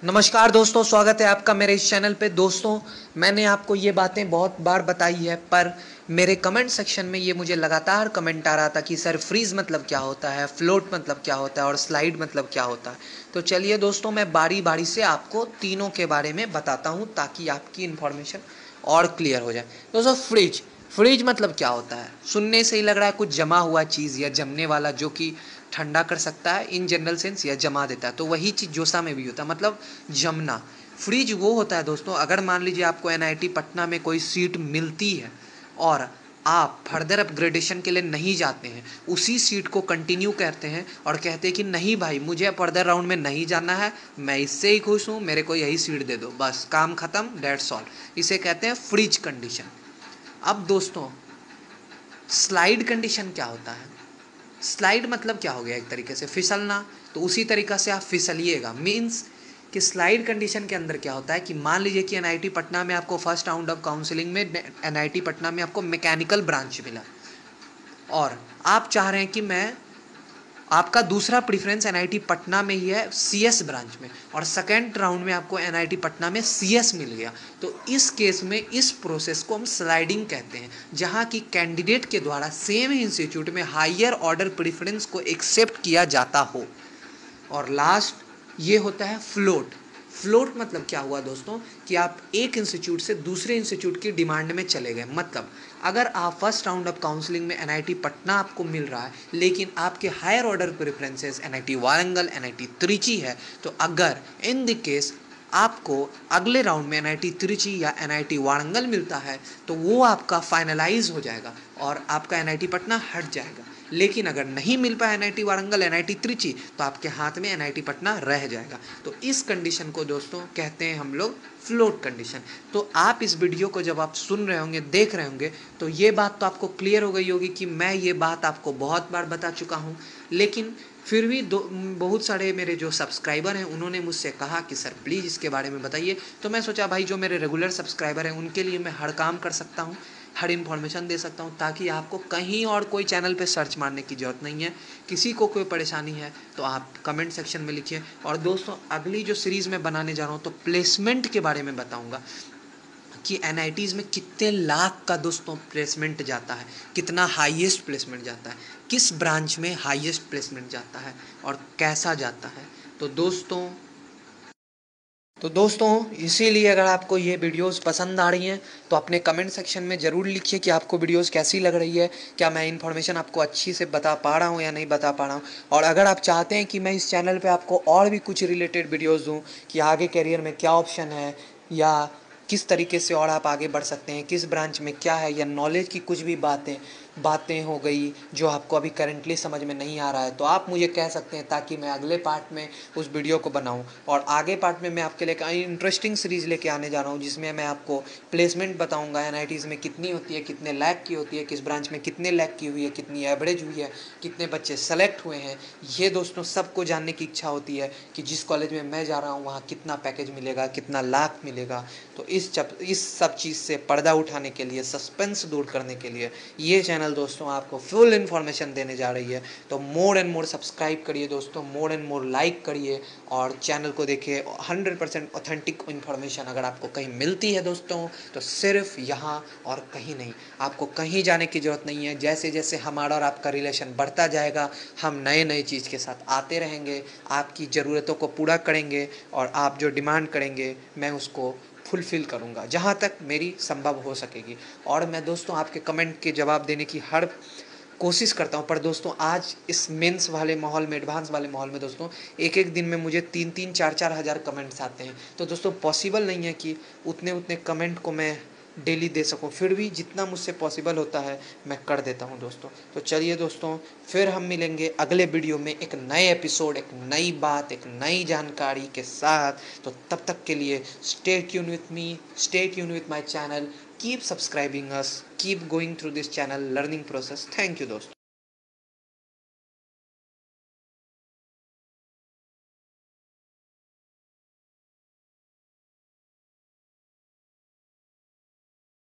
नमस्कार दोस्तों, स्वागत है आपका मेरे इस चैनल पे। दोस्तों, मैंने आपको ये बातें बहुत बार बताई है, पर मेरे कमेंट सेक्शन में ये मुझे लगातार कमेंट आ रहा था कि सर फ्रीज मतलब क्या होता है, फ्लोट मतलब क्या होता है और स्लाइड मतलब क्या होता है। तो चलिए दोस्तों, मैं बारी बारी से आपको तीनों के बारे में बताता हूँ ताकि आपकी इन्फॉर्मेशन और क्लियर हो जाए। दोस्तों, फ्रिज फ्रिज मतलब क्या होता है? सुनने से ही लग रहा है कुछ जमा हुआ चीज़ या जमने वाला जो कि ठंडा कर सकता है इन जनरल सेंस, या जमा देता है। तो वही चीज़ जोसा में भी होता है, मतलब जमना। फ्रिज वो होता है दोस्तों, अगर मान लीजिए आपको एनआईटी पटना में कोई सीट मिलती है और आप फर्दर अपग्रेडेशन के लिए नहीं जाते हैं, उसी सीट को कंटिन्यू करते हैं और कहते हैं कि नहीं भाई, मुझे फर्दर राउंड में नहीं जाना है, मैं इससे ही खुश हूँ, मेरे को यही सीट दे दो, बस काम खत्म, डेट्स ऑल। इसे कहते हैं फ्रिज कंडीशन। अब दोस्तों, स्लाइड कंडीशन क्या होता है? स्लाइड मतलब क्या हो गया? एक तरीके से फिसलना। तो उसी तरीक़ा से आप फिसलिएगा, मीन्स कि स्लाइड कंडीशन के अंदर क्या होता है कि मान लीजिए कि एनआईटी पटना में आपको फर्स्ट राउंड ऑफ काउंसलिंग में एनआईटी पटना में आपको मैकेनिकल ब्रांच मिला और आप चाह रहे हैं कि मैं, आपका दूसरा प्रीफरेंस एनआईटी पटना में ही है सीएस ब्रांच में, और सेकेंड राउंड में आपको एनआईटी पटना में सीएस मिल गया। तो इस केस में इस प्रोसेस को हम स्लाइडिंग कहते हैं, जहां की कैंडिडेट के द्वारा सेम इंस्टीट्यूट में हायर ऑर्डर प्रीफरेंस को एक्सेप्ट किया जाता हो। और लास्ट ये होता है फ्लोट। फ्लोट मतलब क्या हुआ दोस्तों कि आप एक इंस्टीट्यूट से दूसरे इंस्टीट्यूट की डिमांड में चले गए। मतलब अगर आप फर्स्ट राउंड ऑफ काउंसलिंग में एनआईटी पटना आपको मिल रहा है, लेकिन आपके higher order preferences NIT Warangal, NIT Trichy है, तो अगर इन द केस आपको अगले राउंड में एनआईटी त्रिची या एनआईटी वारंगल मिलता है, तो वो आपका फाइनलाइज हो जाएगा और आपका एनआईटी पटना हट जाएगा। लेकिन अगर नहीं मिल पाया एनआईटी वारंगल, एनआईटी त्रिची, तो आपके हाथ में एनआईटी पटना रह जाएगा। तो इस कंडीशन को दोस्तों कहते हैं हम लोग फ्लोट कंडीशन। तो आप इस वीडियो को जब आप सुन रहे होंगे, देख रहे होंगे, तो ये बात तो आपको क्लियर हो गई होगी कि मैं ये बात आपको बहुत बार बता चुका हूँ, लेकिन फिर भी बहुत सारे मेरे जो सब्सक्राइबर हैं उन्होंने मुझसे कहा कि सर प्लीज़ इसके बारे में बताइए। तो मैं सोचा भाई, जो मेरे रेगुलर सब्सक्राइबर हैं उनके लिए मैं हर काम कर सकता हूँ, हर इन्फॉर्मेशन दे सकता हूँ, ताकि आपको कहीं और कोई चैनल पे सर्च मारने की ज़रूरत नहीं है। किसी को कोई परेशानी है तो आप कमेंट सेक्शन में लिखिए। और दोस्तों, अगली जो सीरीज़ मैं बनाने जा रहा हूँ तो प्लेसमेंट के बारे में बताऊँगा कि एनआईटीज़ में कितने लाख का दोस्तों प्लेसमेंट जाता है, कितना हाईएस्ट प्लेसमेंट जाता है, किस ब्रांच में हाईएस्ट प्लेसमेंट जाता है और कैसा जाता है। तो दोस्तों इसीलिए अगर आपको ये वीडियोस पसंद आ रही हैं तो अपने कमेंट सेक्शन में ज़रूर लिखिए कि आपको वीडियोस कैसी लग रही है, क्या मैं इन्फॉर्मेशन आपको अच्छी से बता पा रहा हूँ या नहीं बता पा रहा हूँ। और अगर आप चाहते हैं कि मैं इस चैनल पे आपको और भी कुछ रिलेटेड वीडियोस दूँ कि आगे करियर में क्या ऑप्शन है, या किस तरीके से और आप आगे बढ़ सकते हैं, किस ब्रांच में क्या है, या नॉलेज की कुछ भी बातें बातें हो गई जो आपको अभी करंटली समझ में नहीं आ रहा है, तो आप मुझे कह सकते हैं ताकि मैं अगले पार्ट में उस वीडियो को बनाऊं। और आगे पार्ट में मैं आपके लिए कई इंटरेस्टिंग सीरीज़ लेके आने जा रहा हूं, जिसमें मैं आपको प्लेसमेंट बताऊंगा एनआईटीज़ में कितनी होती है, कितने लाख की होती है, किस ब्रांच में कितने लाख की हुई है, कितनी एवरेज हुई है, कितने बच्चे सेलेक्ट हुए हैं। ये दोस्तों सबको जानने की इच्छा होती है कि जिस कॉलेज में मैं जा रहा हूँ वहाँ कितना पैकेज मिलेगा, कितना लाख मिलेगा। तो इस सब चीज़ से पर्दा उठाने के लिए, सस्पेंस दूर करने के लिए ये चैनल दोस्तों आपको फुल इन्फॉर्मेशन देने जा रही है। तो मोर एंड मोर सब्सक्राइब करिए दोस्तों, मोर एंड मोर लाइक करिए और चैनल को देखिए। 100% ऑथेंटिक इन्फॉर्मेशन अगर आपको कहीं मिलती है दोस्तों, तो सिर्फ यहाँ और कहीं नहीं। आपको कहीं जाने की ज़रूरत नहीं है। जैसे जैसे हमारा और आपका रिलेशन बढ़ता जाएगा, हम नए नए चीज़ के साथ आते रहेंगे, आपकी ज़रूरतों को पूरा करेंगे, और आप जो डिमांड करेंगे मैं उसको फुलफ़िल करूँगा जहाँ तक मेरी संभव हो सकेगी। और मैं दोस्तों आपके कमेंट के जवाब देने की हर कोशिश करता हूँ। पर दोस्तों आज इस मेंस वाले माहौल में, एडवांस वाले माहौल में दोस्तों, एक एक दिन में मुझे 3-3, 4-4 हज़ार कमेंट्स आते हैं। तो दोस्तों पॉसिबल नहीं है कि उतने उतने कमेंट को मैं डेली दे सकूं, फिर भी जितना मुझसे पॉसिबल होता है मैं कर देता हूं दोस्तों। तो चलिए दोस्तों, फिर हम मिलेंगे अगले वीडियो में एक नए एपिसोड, एक नई बात, एक नई जानकारी के साथ। तो तब तक के लिए stay tune with me, stay tune with my channel, keep subscribing us, keep going through this channel learning process. Thank you दोस्तों।